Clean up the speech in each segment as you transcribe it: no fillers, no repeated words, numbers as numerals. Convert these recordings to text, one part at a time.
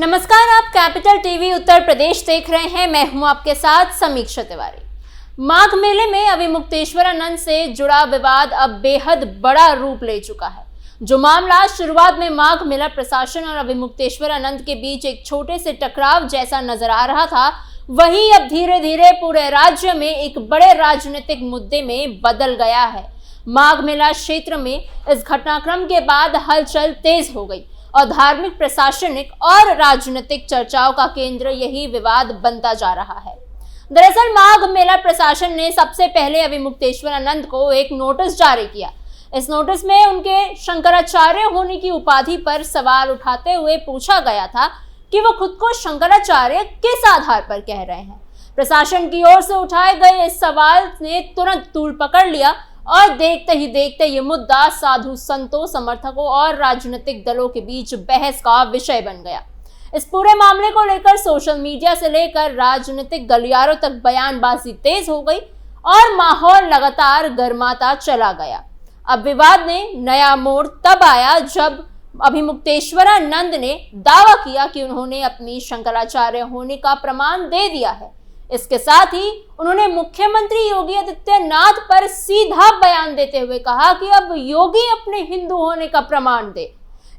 नमस्कार, आप capital TV Uttar Pradesh देख रहे हैं। मैं हूं आपके साथ समीक्षा तिवारी। माघ मेले में अभिमुक्तेश्वरानंद से जुड़ा विवाद अब बेहद बड़ा रूप ले चुका है। जो मामला शुरुआत में माघ मेला प्रशासन और अभिमुक्तेश्वरानंद के बीच एक छोटे से टकराव जैसा नजर आ रहा था, वही अब धीरे धीरे पूरे राज्य में एक बड़े राजनीतिक मुद्दे में बदल गया है। माघ मेला क्षेत्र में इस घटनाक्रम के बाद हलचल तेज हो गई और धार्मिक, प्रशासनिक और राजनीतिक चर्चाओं का केंद्र यही विवाद बनता जा रहा है। दरअसल माघ मेला प्रशासन ने सबसे पहले अभिमुक्तेश्वरानंद को एक नोटिस जारी किया। इस नोटिस में उनके शंकराचार्य होने की उपाधि पर सवाल उठाते हुए पूछा गया था कि वो खुद को शंकराचार्य किस आधार पर कह रहे हैं। प्रशासन की ओर से उठाए गए इस सवाल ने तुरंत तूल पकड़ लिया और देखते ही देखते ये मुद्दा साधु संतों, समर्थकों और राजनीतिक दलों के बीच बहस का विषय बन गया। इस पूरे मामले को लेकर सोशल मीडिया से लेकर राजनीतिक गलियारों तक बयानबाजी तेज हो गई और माहौल लगातार गर्माता चला गया। अब विवाद ने नया मोड़ तब आया जब अभिमुक्तेश्वरानंद ने दावा किया कि उन्होंने अपनी शंकराचार्य होने का प्रमाण दे दिया है। इसके साथ ही उन्होंने मुख्यमंत्री योगी आदित्यनाथ पर सीधा बयान देते हुए कहा कि अब योगी अपने हिंदू होने का प्रमाण दे।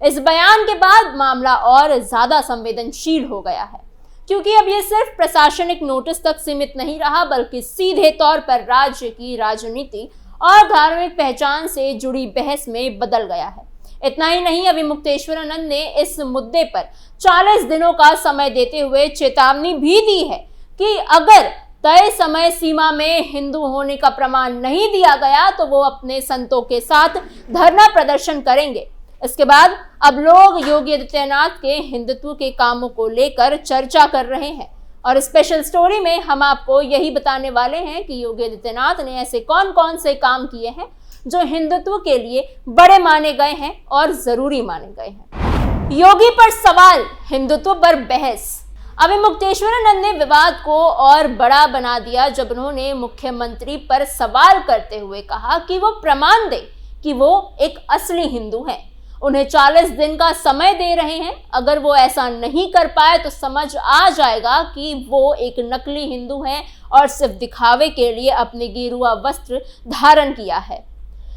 इस बयान के बाद मामला और ज्यादा संवेदनशील हो गया है, क्योंकि अब ये सिर्फ प्रशासनिक नोटिस तक सीमित नहीं रहा, बल्कि सीधे तौर पर राज्य की राजनीति और धार्मिक पहचान से जुड़ी बहस में बदल गया है। इतना ही नहीं, अभिमुक्तेश्वरानंद ने इस मुद्दे पर 40 दिनों का समय देते हुए चेतावनी भी दी है कि अगर तय समय सीमा में हिंदू होने का प्रमाण नहीं दिया गया तो वो अपने संतों के साथ धरना प्रदर्शन करेंगे। इसके बाद अब लोग योगी आदित्यनाथ के हिंदुत्व के कामों को लेकर चर्चा कर रहे हैं और स्पेशल स्टोरी में हम आपको यही बताने वाले हैं कि योगी आदित्यनाथ ने ऐसे कौन कौन से काम किए हैं जो हिंदुत्व के लिए बड़े माने गए हैं और जरूरी माने गए हैं। योगी पर सवाल, हिंदुत्व पर बहस। अभिमुक्तेश्वरानंद ने विवाद को और बड़ा बना दिया जब उन्होंने मुख्यमंत्री पर सवाल करते हुए कहा कि वो प्रमाण दे कि वो एक असली हिंदू हैं। उन्हें 40 दिन का समय दे रहे हैं। अगर वो ऐसा नहीं कर पाए तो समझ आ जाएगा कि वो एक नकली हिंदू हैं और सिर्फ दिखावे के लिए अपने गेरुआ वस्त्र धारण किया है।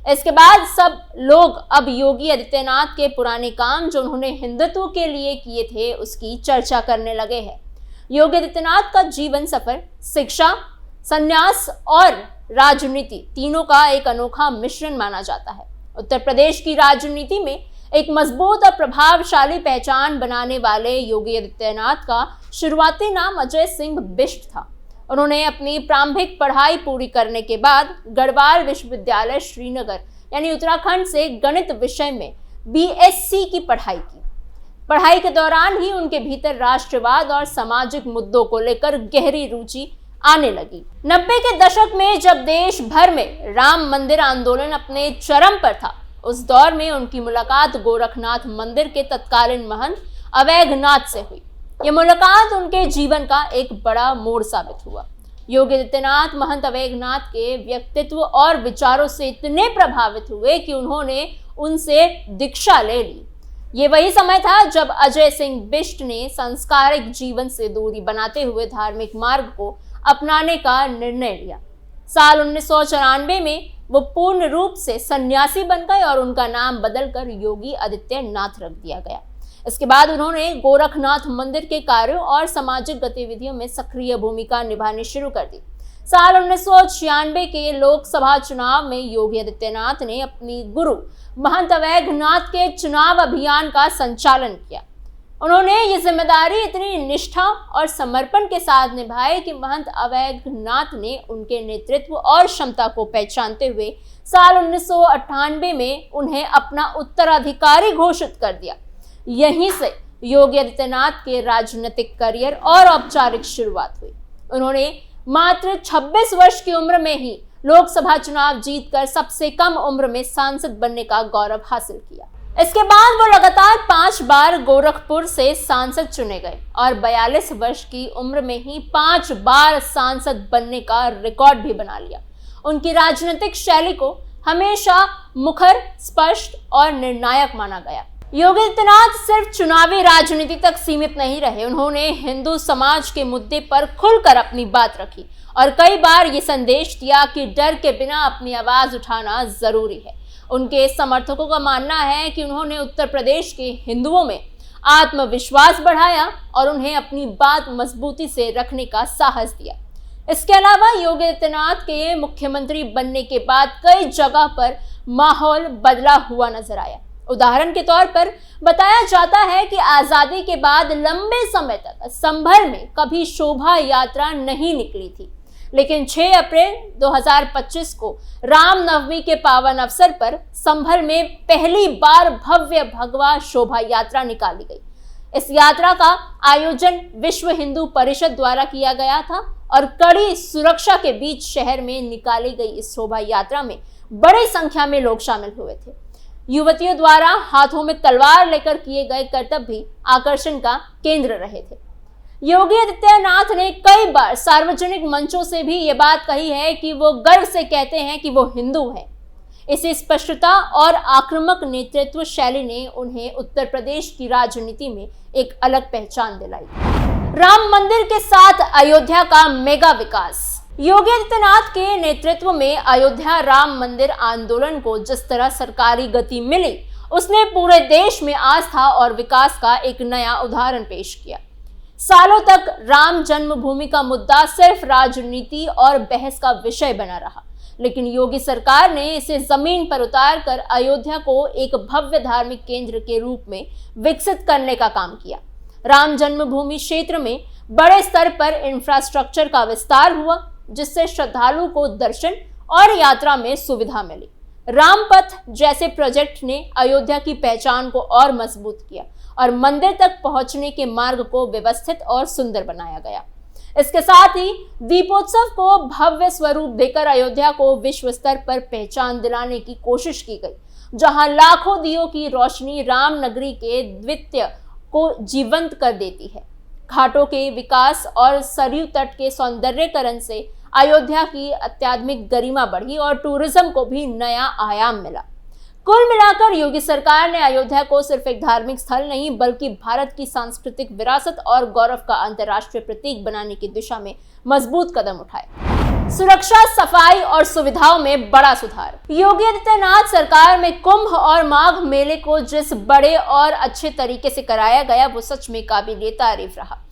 इसके बाद सब लोग अब योगी आदित्यनाथ के पुराने काम जो उन्होंने हिंदुत्व के लिए किए थे उसकी चर्चा करने लगे हैं। योगी आदित्यनाथ का जीवन सफर, शिक्षा, संन्यास और राजनीति तीनों का एक अनोखा मिश्रण माना जाता है। उत्तर प्रदेश की राजनीति में एक मजबूत और प्रभावशाली पहचान बनाने वाले योगी आदित्यनाथ का शुरुआती नाम अजय सिंह बिष्ट था। उन्होंने अपनी प्रारंभिक पढ़ाई पूरी करने के बाद गढ़वाल विश्वविद्यालय श्रीनगर यानी उत्तराखंड से गणित विषय में BSc की पढ़ाई की। पढ़ाई के दौरान ही उनके भीतर राष्ट्रवाद और सामाजिक मुद्दों को लेकर गहरी रुचि आने लगी। 90 के दशक में जब देश भर में राम मंदिर आंदोलन अपने चरम पर था, उस दौर में उनकी मुलाकात गोरखनाथ मंदिर के तत्कालीन महंत अवैधनाथ से हुई। यह मुलाकात उनके जीवन का एक बड़ा मोड़ साबित हुआ। योगी आदित्यनाथ महंत अवैधनाथ के व्यक्तित्व और विचारों से इतने प्रभावित हुए कि उन्होंने उनसे दीक्षा ले ली। ये वही समय था जब अजय सिंह बिष्ट ने सांस्कारिक जीवन से दूरी बनाते हुए धार्मिक मार्ग को अपनाने का निर्णय लिया। साल 1994 में वो पूर्ण रूप से सन्यासी बन गए और उनका नाम बदलकर योगी आदित्यनाथ रख दिया गया। इसके बाद उन्होंने गोरखनाथ मंदिर के कार्यों और सामाजिक गतिविधियों में सक्रिय भूमिका निभानी शुरू कर दी। साल 1996 के लोकसभा चुनाव में योगी आदित्यनाथ ने अपनी गुरु महंत अवैधनाथ के चुनाव अभियान का संचालन किया। उन्होंने ये जिम्मेदारी इतनी निष्ठा और समर्पण के साथ निभाई कि महंत अवैधनाथ ने उनके नेतृत्व और क्षमता को पहचानते हुए साल 1998 में उन्हें अपना उत्तराधिकारी घोषित कर दिया। यहीं से योगी आदित्यनाथ के राजनीतिक करियर और औपचारिक शुरुआत हुई। उन्होंने मात्र 26 वर्ष की उम्र में ही लोकसभा चुनाव जीतकर सबसे कम उम्र में सांसद बनने का गौरव हासिल किया। इसके बाद वो लगातार 5 बार गोरखपुर से सांसद चुने गए और 42 वर्ष की उम्र में ही 5 बार सांसद बनने का रिकॉर्ड भी बना लिया। उनकी राजनीतिक शैली को हमेशा मुखर, स्पष्ट और निर्णायक माना गया। योगी आदित्यनाथ सिर्फ चुनावी राजनीति तक सीमित नहीं रहे, उन्होंने हिंदू समाज के मुद्दे पर खुलकर अपनी बात रखी और कई बार ये संदेश दिया कि डर के बिना अपनी आवाज उठाना जरूरी है। उनके समर्थकों का मानना है कि उन्होंने उत्तर प्रदेश के हिंदुओं में आत्मविश्वास बढ़ाया और उन्हें अपनी बात मजबूती से रखने का साहस दिया। इसके अलावा योगी आदित्यनाथ के मुख्यमंत्री बनने के बाद कई जगह पर माहौल बदला हुआ नजर आया। उदाहरण के तौर पर बताया जाता है कि आजादी के बाद लंबे समय तक संभल में कभी शोभा यात्रा नहीं निकली थी, लेकिन 6 अप्रैल 2025 को रामनवमी के पावन अवसर पर संभल में पहली बार भव्य भगवा शोभा यात्रा निकाली गई। इस यात्रा का आयोजन विश्व हिंदू परिषद द्वारा किया गया था और कड़ी सुरक्षा के बीच शहर में निकाली गई इस शोभा यात्रा में बड़ी संख्या में लोग शामिल हुए थे। युवतियों द्वारा हाथों में तलवार लेकर किए गए करतब भी आकर्षण का केंद्र रहे थे। योगी आदित्यनाथ ने कई बार सार्वजनिक मंचों से भी ये बात कही है कि वो गर्व से कहते हैं कि वो हिंदू हैं। इसी स्पष्टता और आक्रामक नेतृत्व शैली ने उन्हें उत्तर प्रदेश की राजनीति में एक अलग पहचान दिलाई। राम मंदिर के साथ अयोध्या का मेगा विकास। योगी आदित्यनाथ के नेतृत्व में अयोध्या राम मंदिर आंदोलन को जिस तरह सरकारी गति मिली, उसने पूरे देश में आस्था और विकास का एक नया उदाहरण पेश किया। सालों तक राम जन्मभूमि का मुद्दा सिर्फ राजनीति और बहस का विषय बना रहा, लेकिन योगी सरकार ने इसे जमीन पर उतार कर अयोध्या को एक भव्य धार्मिक केंद्र के रूप में विकसित करने का काम किया। राम जन्मभूमि क्षेत्र में बड़े स्तर पर इंफ्रास्ट्रक्चर का विस्तार हुआ, जिससे श्रद्धालु को दर्शन और यात्रा में सुविधा मिली। रामपथ जैसे प्रोजेक्ट ने अयोध्या की पहचान को और मजबूत किया और मंदिर तक पहुंचने के मार्ग को व्यवस्थित और सुंदर बनाया गया। इसके साथ ही दीपोत्सव को भव्य स्वरूप देकर अयोध्या को विश्व स्तर पर पहचान दिलाने की कोशिश की गई, जहां लाखों दियों की रोशनी राम नगरी के द्वितीय को जीवंत कर देती है। घाटों के विकास और सरयू तट के सौंदर्यीकरण से अयोध्या की आध्यात्मिक गरिमा बढ़ी और टूरिज्म को भी नया आयाम मिला। कुल मिलाकर योगी सरकार ने अयोध्या को सिर्फ एक धार्मिक स्थल नहीं, बल्कि भारत की सांस्कृतिक विरासत और गौरव का अंतर्राष्ट्रीय प्रतीक बनाने की दिशा में मजबूत कदम उठाए। सुरक्षा, सफाई और सुविधाओं में बड़ा सुधार। योगी आदित्यनाथ सरकार में कुंभ और माघ मेले को जिस बड़े और अच्छे तरीके से कराया गया, वो सच में काबिले तारीफ रहा।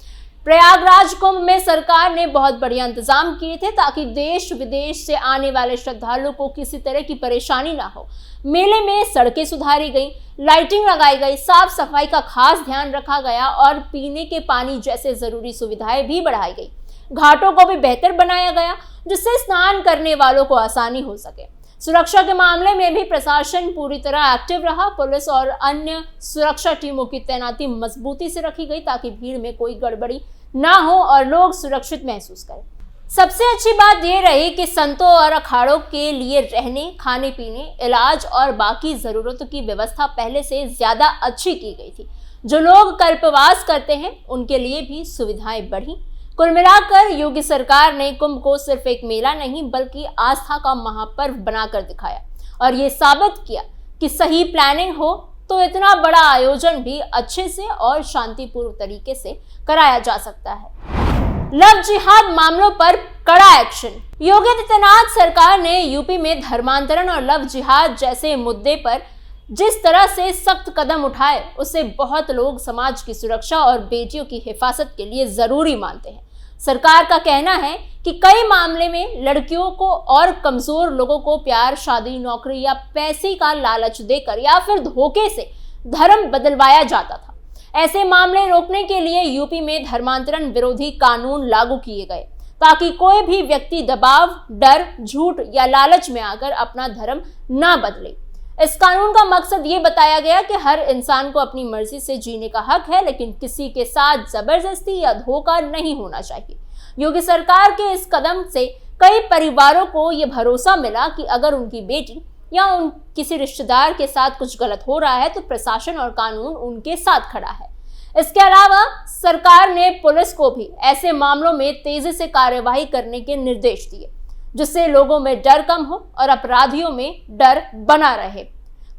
प्रयागराज कुंभ में सरकार ने बहुत बढ़िया इंतजाम किए थे ताकि देश विदेश से आने वाले श्रद्धालुओं को किसी तरह की परेशानी ना हो। मेले में सड़कें सुधारी गई, लाइटिंग लगाई गई, साफ सफाई का खास ध्यान रखा गया और पीने के पानी जैसे जरूरी सुविधाएं भी बढ़ाई गई। घाटों को भी बेहतर बनाया गया, जिससे स्नान करने वालों को आसानी हो सके। सुरक्षा के मामले में भी प्रशासन पूरी तरह एक्टिव रहा। पुलिस और अन्य सुरक्षा टीमों की तैनाती मजबूती से रखी गई ताकि भीड़ में कोई गड़बड़ी ना हो और लोग सुरक्षित महसूस करें। सबसे अच्छी बात यह रही कि संतों और अखाड़ों के लिए रहने, खाने पीने, इलाज और बाकी जरूरतों की व्यवस्था पहले से ज्यादा अच्छी की गई थी। जो लोग कल्पवास करते हैं उनके लिए भी सुविधाएं बढ़ी। कुल मिलाकर योगी सरकार ने कुंभ को सिर्फ एक मेला नहीं, बल्कि आस्था का महापर्व बनाकर दिखाया और ये साबित किया कि सही प्लानिंग हो तो इतना बड़ा आयोजन भी अच्छे से और शांतिपूर्ण तरीके से कराया जा सकता है। लव जिहाद मामलों पर कड़ा एक्शन। योगी आदित्यनाथ सरकार ने यूपी में धर्मांतरण और लव जिहाद जैसे मुद्दे पर जिस तरह से सख्त कदम उठाए, उसे बहुत लोग समाज की सुरक्षा और बेटियों की हिफाजत के लिए जरूरी मानते हैं। सरकार का कहना है कि कई मामले में लड़कियों को और कमजोर लोगों को प्यार, शादी, नौकरी या पैसे का लालच देकर या फिर धोखे से धर्म बदलवाया जाता था। ऐसे मामले रोकने के लिए यूपी में धर्मांतरण विरोधी कानून लागू किए गए ताकि कोई भी व्यक्ति दबाव, डर, झूठ या लालच में आकर अपना धर्म ना बदले। इस कानून का मकसद ये बताया गया कि हर इंसान को अपनी मर्जी से जीने का हक है, लेकिन किसी के साथ जबरदस्ती या धोखा नहीं होना चाहिए। योगी सरकार के इस कदम से कई परिवारों को ये भरोसा मिला कि अगर उनकी बेटी या उन किसी रिश्तेदार के साथ कुछ गलत हो रहा है तो प्रशासन और कानून उनके साथ खड़ा है। इसके अलावा सरकार ने पुलिस को भी ऐसे मामलों में तेजी से कार्यवाही करने के निर्देश दिए, जिससे लोगों में डर कम हो और अपराधियों में डर बना रहे।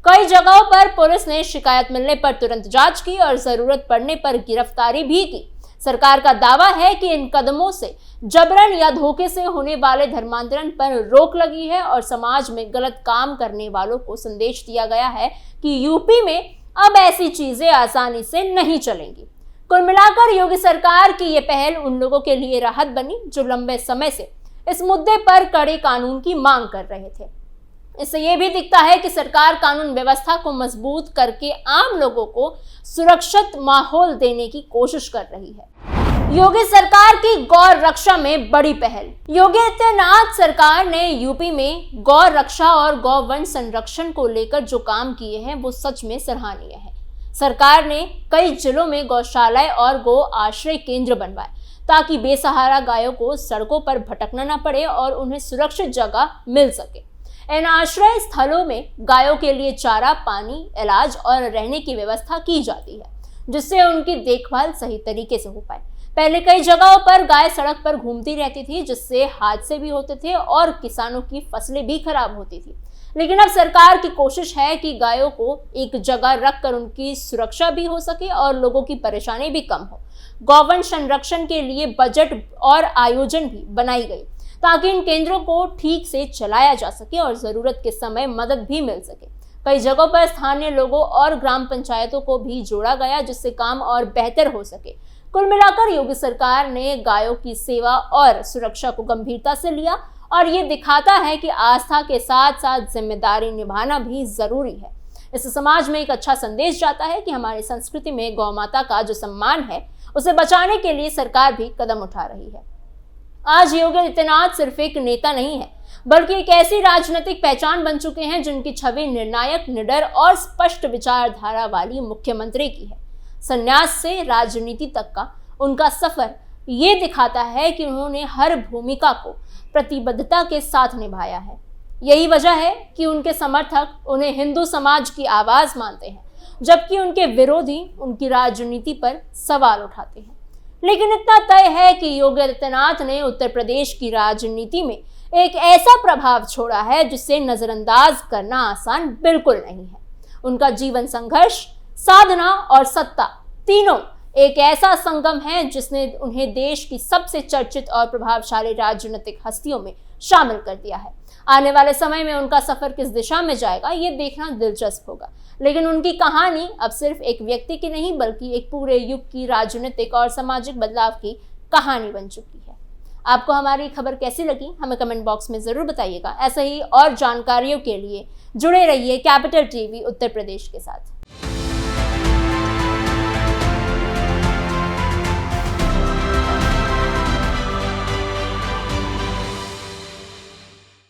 कई जगहों पर पुलिस ने शिकायत मिलने पर तुरंत जांच की और जरूरत पड़ने पर गिरफ्तारी भी की। सरकार का दावा है कि इन कदमों से जबरन या धोखे से होने वाले धर्मांतरण पर रोक लगी है और समाज में गलत काम करने वालों को संदेश दिया गया है कि यूपी में अब ऐसी चीजें आसानी से नहीं चलेंगी। कुल मिलाकर योगी सरकार की ये पहल उन लोगों के लिए राहत बनी जो लंबे समय से इस मुद्दे पर कड़े कानून की मांग कर रहे थे। इससे यह भी दिखता है कि सरकार कानून व्यवस्था को मजबूत करके आम लोगों को सुरक्षित माहौल देने की कोशिश कर रही है। योगी सरकार की गौ रक्षा में बड़ी पहल। योगी आदित्यनाथ सरकार ने यूपी में गौ रक्षा और गौवंश संरक्षण को लेकर जो काम किए हैं वो सच में सराहनीय है। सरकार ने कई जिलों में गौशालाएं और गौ आश्रय केंद्र बनवाए ताकि बेसहारा गायों को सड़कों पर भटकना न पड़े और उन्हें सुरक्षित जगह मिल सके। इन आश्रय स्थलों में गायों के लिए चारा, पानी, इलाज और रहने की व्यवस्था की जाती है जिससे उनकी देखभाल सही तरीके से हो पाए। पहले कई जगहों पर गाय सड़क पर घूमती रहती थी जिससे हादसे भी होते थे और किसानों की फसलें भी खराब होती थी। लेकिन अब सरकार की कोशिश है कि गायों को एक जगह रखकर उनकी सुरक्षा भी हो सके और लोगों की परेशानी भी कम हो। गौवंश संरक्षण के लिए बजट और आयोजन भी बनाई गई ताकि इन केंद्रों को ठीक से चलाया जा सके और जरूरत के समय मदद भी मिल सके। कई जगहों पर स्थानीय लोगों और ग्राम पंचायतों को भी जोड़ा गया जिससे काम और बेहतर हो सके। कुल मिलाकर योगी सरकार ने गायों की सेवा और सुरक्षा को गंभीरता से लिया और ये दिखाता है कि आस्था के साथ साथ जिम्मेदारी निभाना भी जरूरी है। इससे समाज में एक अच्छा संदेश जाता है कि हमारी संस्कृति में गौ माता का जो सम्मान है उसे बचाने के लिए सरकार भी कदम उठा रही है। आज योगी आदित्यनाथ सिर्फ एक नेता नहीं है बल्कि एक ऐसी राजनीतिक पहचान बन चुके हैं जिनकी छवि निर्णायक, निडर और स्पष्ट विचारधारा वाली मुख्यमंत्री की है। संन्यास से राजनीति तक का उनका सफर ये दिखाता है कि उन्होंने हर भूमिका को प्रतिबद्धता के साथ निभाया है। यही वजह है कि उनके समर्थक उन्हें हिंदू समाज की आवाज मानते हैं जबकि उनके विरोधी उनकी राजनीति पर सवाल उठाते हैं। लेकिन इतना तय है कि योगी आदित्यनाथ ने उत्तर प्रदेश की राजनीति में एक ऐसा प्रभाव छोड़ा है जिसे नजरअंदाज करना आसान बिल्कुल नहीं है। उनका जीवन संघर्ष, साधना और सत्ता तीनों एक ऐसा संगम है जिसने उन्हें देश की सबसे चर्चित और प्रभावशाली राजनीतिक हस्तियों में शामिल कर दिया है। आने वाले समय में उनका सफर किस दिशा में जाएगा ये देखना दिलचस्प होगा। लेकिन उनकी कहानी अब सिर्फ एक व्यक्ति की नहीं बल्कि एक पूरे युग की राजनीतिक और सामाजिक बदलाव की कहानी बन चुकी है। आपको हमारी खबर कैसी लगी हमें कमेंट बॉक्स में जरूर बताइएगा। ऐसे ही और जानकारियों के लिए जुड़े रहिए कैपिटल टीवी उत्तर प्रदेश के साथ।